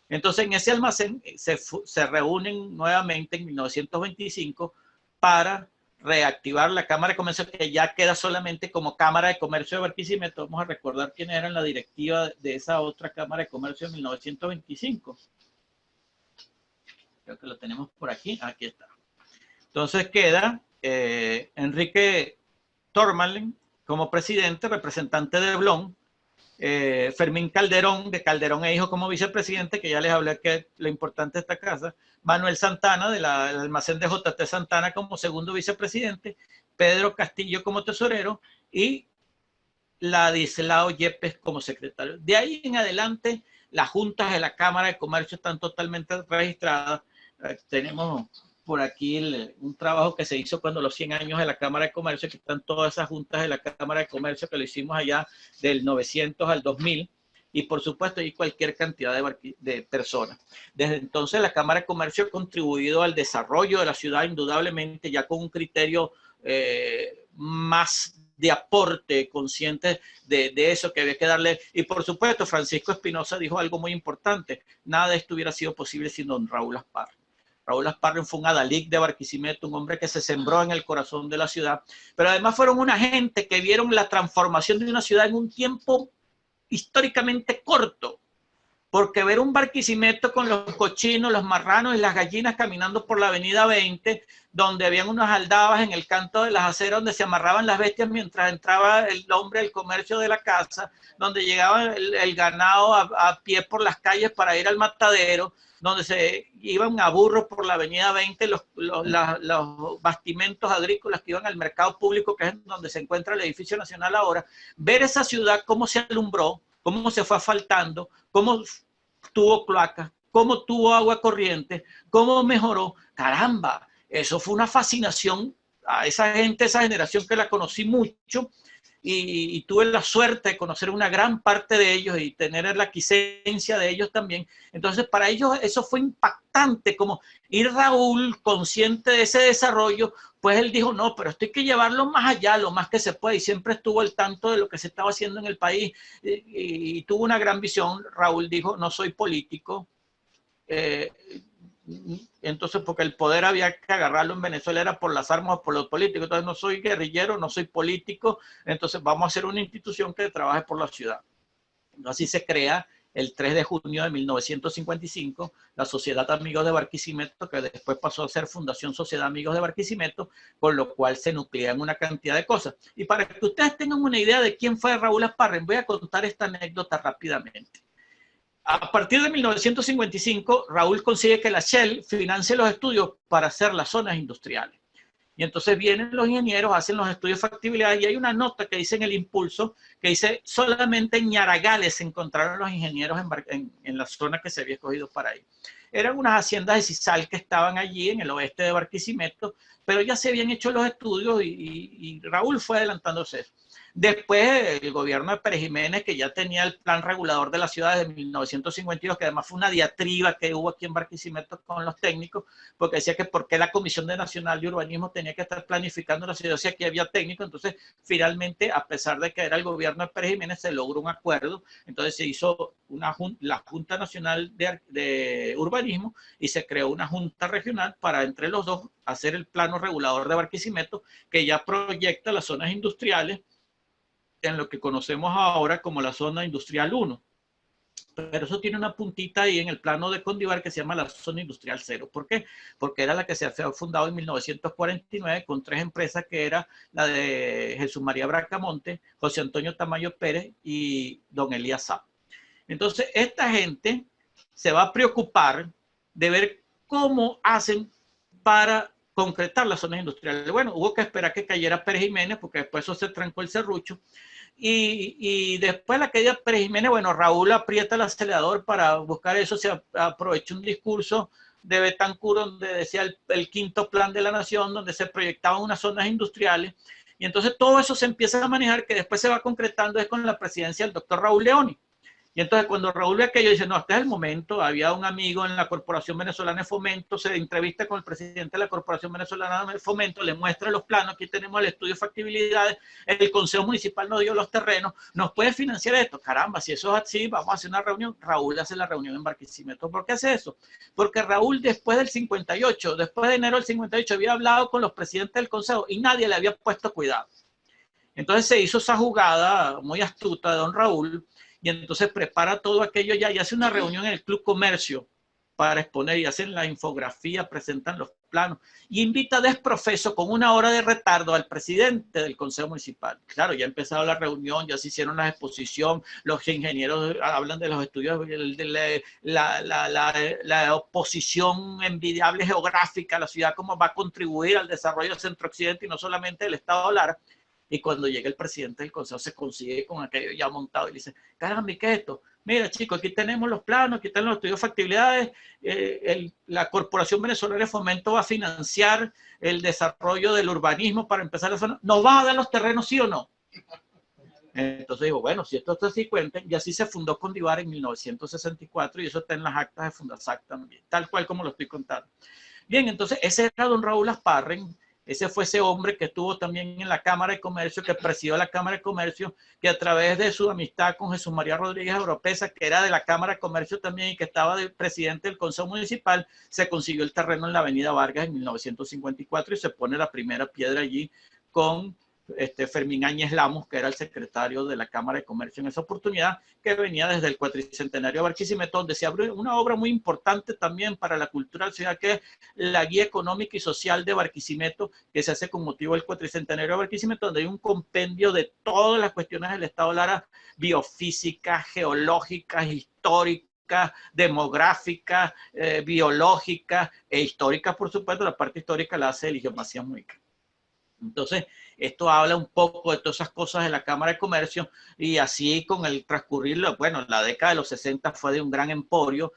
Entonces en ese almacén se reúnen nuevamente en 1925 para reactivar la Cámara de Comercio, que ya queda solamente como Cámara de Comercio de Barquisimeto. Vamos a recordar quiénes eran la directiva de esa otra Cámara de Comercio en 1925. Creo que lo tenemos por aquí. Aquí está. Entonces queda Enrique Tormalen como presidente, representante de Blon, Fermín Calderón, de Calderón e Hijo como vicepresidente, que ya les hablé que es lo importante de esta casa, Manuel Santana, del almacén de JT Santana como segundo vicepresidente, Pedro Castillo como tesorero y Ladislao Yepes como secretario. De ahí en adelante, las juntas de la Cámara de Comercio están totalmente registradas. Tenemos por aquí un trabajo que se hizo cuando los 100 años de la Cámara de Comercio, que están todas esas juntas de la Cámara de Comercio que lo hicimos allá del 900 al 2000, y por supuesto hay cualquier cantidad de personas. Desde entonces la Cámara de Comercio ha contribuido al desarrollo de la ciudad, indudablemente, ya con un criterio más de aporte, consciente de eso que había que darle. Y por supuesto Francisco Espinosa dijo algo muy importante: nada de esto hubiera sido posible sin don Raúl Asparren. Raúl Asparren fue un adalid de Barquisimeto, un hombre que se sembró en el corazón de la ciudad, pero además fueron una gente que vieron la transformación de una ciudad en un tiempo históricamente corto, porque ver un Barquisimeto con los cochinos, los marranos y las gallinas caminando por la avenida 20, donde habían unas aldabas en el canto de las aceras donde se amarraban las bestias mientras entraba el hombre del comercio de la casa, donde llegaba el ganado a pie por las calles para ir al matadero, donde se iban a burros por la avenida 20 los bastimentos agrícolas que iban al mercado público, que es donde se encuentra el edificio nacional ahora. Ver esa ciudad, cómo se alumbró, cómo se fue asfaltando, cómo tuvo cloacas, cómo tuvo agua corriente, cómo mejoró. Caramba, eso fue una fascinación a esa gente, esa generación que la conocí mucho, y tuve la suerte de conocer una gran parte de ellos y tener la quiescencia de ellos también. Entonces para ellos eso fue impactante, como ir Raúl consciente de ese desarrollo, pues él dijo, no, pero esto hay que llevarlo más allá, lo más que se puede, y siempre estuvo al tanto de lo que se estaba haciendo en el país, y tuvo una gran visión. Raúl dijo, no soy político, entonces porque el poder había que agarrarlo en Venezuela era por las armas o por los políticos, entonces no soy guerrillero, no soy político, entonces vamos a hacer una institución que trabaje por la ciudad. Así se crea el 3 de junio de 1955 la Sociedad Amigos de Barquisimeto, que después pasó a ser Fundación Sociedad Amigos de Barquisimeto, con lo cual se nuclean una cantidad de cosas. Y para que ustedes tengan una idea de quién fue Raúl Asparren, voy a contar esta anécdota rápidamente. A partir de 1955, Raúl consigue que la Shell financie los estudios para hacer las zonas industriales. Y entonces vienen los ingenieros, hacen los estudios de factibilidad, y hay una nota que dice en el impulso, que dice, solamente en Ñaragales se encontraron los ingenieros en la zona que se había escogido para ir. Eran unas haciendas de sisal que estaban allí en el oeste de Barquisimeto, pero ya se habían hecho los estudios y Raúl fue adelantándose. Después el gobierno de Pérez Jiménez, que ya tenía el plan regulador de la ciudad de 1952, que además fue una diatriba que hubo aquí en Barquisimeto con los técnicos, porque decía que por qué la Comisión Nacional de Urbanismo tenía que estar planificando la ciudad si aquí había técnicos. Entonces finalmente, a pesar de que era el gobierno de Pérez Jiménez, se logró un acuerdo. Entonces se hizo la Junta Nacional de Urbanismo y se creó una junta regional para entre los dos hacer el plano regulador de Barquisimeto, que ya proyecta las zonas industriales en lo que conocemos ahora como la zona industrial 1. Pero eso tiene una puntita ahí en el plano de Condívar que se llama la zona industrial 0. ¿Por qué? Porque era la que se había fundado en 1949 con 3 empresas, que era la de Jesús María Bracamonte, José Antonio Tamayo Pérez y don Elías Sá. Entonces esta gente se va a preocupar de ver cómo hacen para concretar las zonas industriales. Bueno, hubo que esperar que cayera Pérez Jiménez, porque después eso se trancó el serrucho. Y después de la caída de Pérez Jiménez, bueno, Raúl aprieta el acelerador para buscar eso. Se aprovechó un discurso de Betancur donde decía el quinto plan de la nación, donde se proyectaban unas zonas industriales. Y entonces todo eso se empieza a manejar, que después se va concretando es con la presidencia del doctor Raúl Leoni. Y entonces cuando Raúl ve aquello, dice, no, este es el momento. Había un amigo en la Corporación Venezolana de Fomento, se entrevista con el presidente de la Corporación Venezolana de Fomento, le muestra los planos, aquí tenemos el estudio de factibilidades, el Consejo Municipal nos dio los terrenos, ¿nos puede financiar esto? Caramba, si eso es así, vamos a hacer una reunión. Raúl hace la reunión en Barquisimeto. ¿Por qué hace eso? Porque Raúl después del 58, después de enero del 58, había hablado con los presidentes del Consejo y nadie le había puesto cuidado. Entonces se hizo esa jugada muy astuta de don Raúl, y entonces prepara todo aquello ya y hace una reunión en el Club Comercio para exponer, y hacen la infografía, presentan los planos y invita desprofeso con 1 hora de retardo al presidente del Consejo Municipal. Claro, ya ha empezado la reunión, ya se hicieron la exposición, los ingenieros hablan de los estudios, de la oposición envidiable geográfica, la ciudad cómo va a contribuir al desarrollo del Centro Occidente y no solamente del Estado de Lara. Y cuando llega el presidente del consejo se consigue con aquello ya montado y le dice, caramba, ¿qué es esto? Mira, chicos, aquí tenemos los planos, aquí están los estudios de factibilidades, la Corporación Venezolana de Fomento va a financiar el desarrollo del urbanismo para empezar a zona. ¿Nos va a dar los terrenos, sí o no? Entonces digo, bueno, si esto está así, cuenten. Y así se fundó Condivar en 1964 y eso está en las actas de Fundasac también, tal cual como lo estoy contando. Bien, entonces ese era don Raúl Asparren. Ese fue ese hombre que estuvo también en la Cámara de Comercio, que presidió la Cámara de Comercio, que a través de su amistad con Jesús María Rodríguez Oropesa, que era de la Cámara de Comercio también y que estaba de presidente del Consejo Municipal, se consiguió el terreno en la Avenida Vargas en 1954 y se pone la primera piedra allí con Fermín Áñez Lamos, que era el secretario de la Cámara de Comercio en esa oportunidad, que venía desde el Cuatricentenario de Barquisimeto, donde se abrió una obra muy importante también para la cultura de la ciudad, que es la Guía Económica y Social de Barquisimeto, que se hace con motivo del Cuatricentenario de Barquisimeto, donde hay un compendio de todas las cuestiones del Estado de Lara, biofísicas, geológicas, históricas, demográficas, biológicas e históricas, por supuesto. La parte histórica la hace Eligio Macías Mujica. Entonces, esto habla un poco de todas esas cosas de la Cámara de Comercio y así con el transcurrir, bueno, la década de los 60 fue de un gran emporio.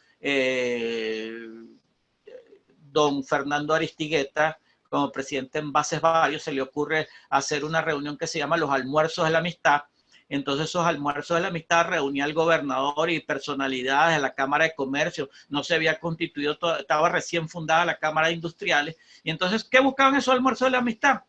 Don Fernando Aristigueta, como presidente en Bases Varios, se le ocurre hacer una reunión que se llama los Almuerzos de la Amistad. Entonces esos almuerzos de la amistad reunía al gobernador y personalidades de la Cámara de Comercio. No se había constituido, estaba recién fundada la Cámara de Industriales. Y entonces, ¿qué buscaban esos almuerzos de la amistad?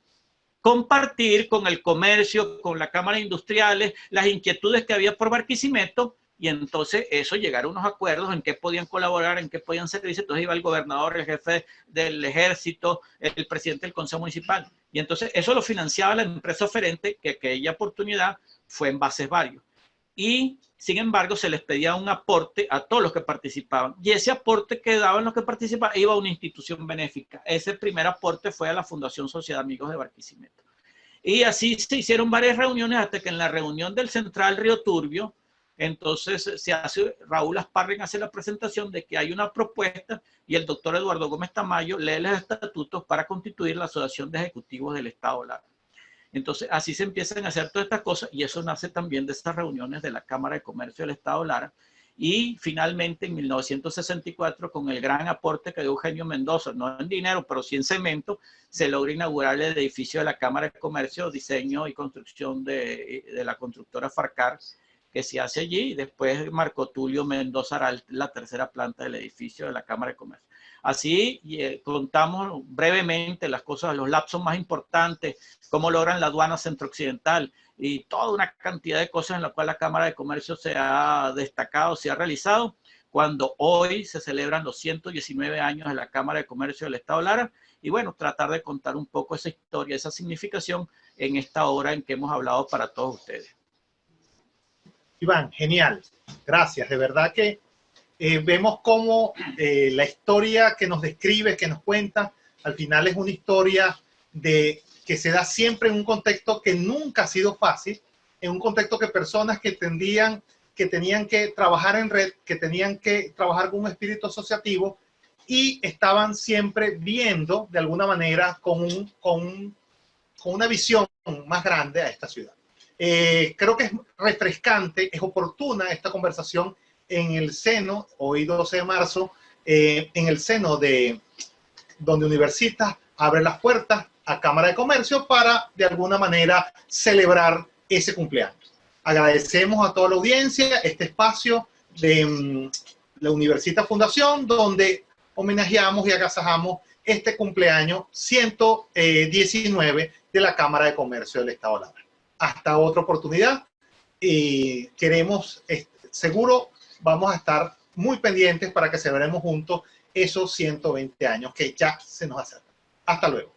Compartir con el comercio, con la Cámara de Industriales, las inquietudes que había por Barquisimeto, y entonces eso llegar a unos acuerdos en qué podían colaborar, en qué podían servirse. Entonces iba el gobernador, el jefe del ejército, el presidente del Consejo Municipal, y entonces eso lo financiaba la empresa oferente, que aquella oportunidad fue en Bases Varios. Y sin embargo se les pedía un aporte a todos los que participaban, y ese aporte que daban los que participaban iba a una institución benéfica. Ese primer aporte fue a la Fundación Sociedad Amigos de Barquisimeto. Y así se hicieron varias reuniones hasta que en la reunión del Central Río Turbio, entonces Raúl Asparren hace la presentación de que hay una propuesta y el doctor Eduardo Gómez Tamayo lee los estatutos para constituir la Asociación de Ejecutivos del Estado Lara. Entonces así se empiezan a hacer todas estas cosas y eso nace también de estas reuniones de la Cámara de Comercio del Estado Lara. Y finalmente en 1964, con el gran aporte que dio Eugenio Mendoza, no en dinero, pero sí en cemento, se logra inaugurar el edificio de la Cámara de Comercio, diseño y construcción de la constructora Farcar, que se hace allí, y después Marco Tulio Mendoza hará la tercera planta del edificio de la Cámara de Comercio. Así contamos brevemente las cosas, los lapsos más importantes, cómo logran la aduana centro-occidental y toda una cantidad de cosas en las cuales la Cámara de Comercio se ha destacado, se ha realizado, cuando hoy se celebran los 119 años de la Cámara de Comercio del Estado Lara. Y bueno, tratar de contar un poco esa historia, esa significación en esta hora en que hemos hablado para todos ustedes. Iván, genial. Gracias. De verdad que vemos cómo la historia que nos describe, que nos cuenta, al final es una historia que se da siempre en un contexto que nunca ha sido fácil, en un contexto que personas que tenían que trabajar en red, que tenían que trabajar con un espíritu asociativo y estaban siempre viendo de alguna manera con una visión más grande a esta ciudad. Creo que es refrescante, es oportuna esta conversación en el seno, hoy 12 de marzo, en el seno de donde Universitas abre las puertas a Cámara de Comercio para de alguna manera celebrar ese cumpleaños. Agradecemos a toda la audiencia este espacio de la Universitas Fundación, donde homenajeamos y agasajamos este cumpleaños 119 de la Cámara de Comercio del Estado Lara. Hasta otra oportunidad. Queremos, seguro, vamos a estar muy pendientes para que celebremos juntos esos 120 años que ya se nos acercan. Hasta luego.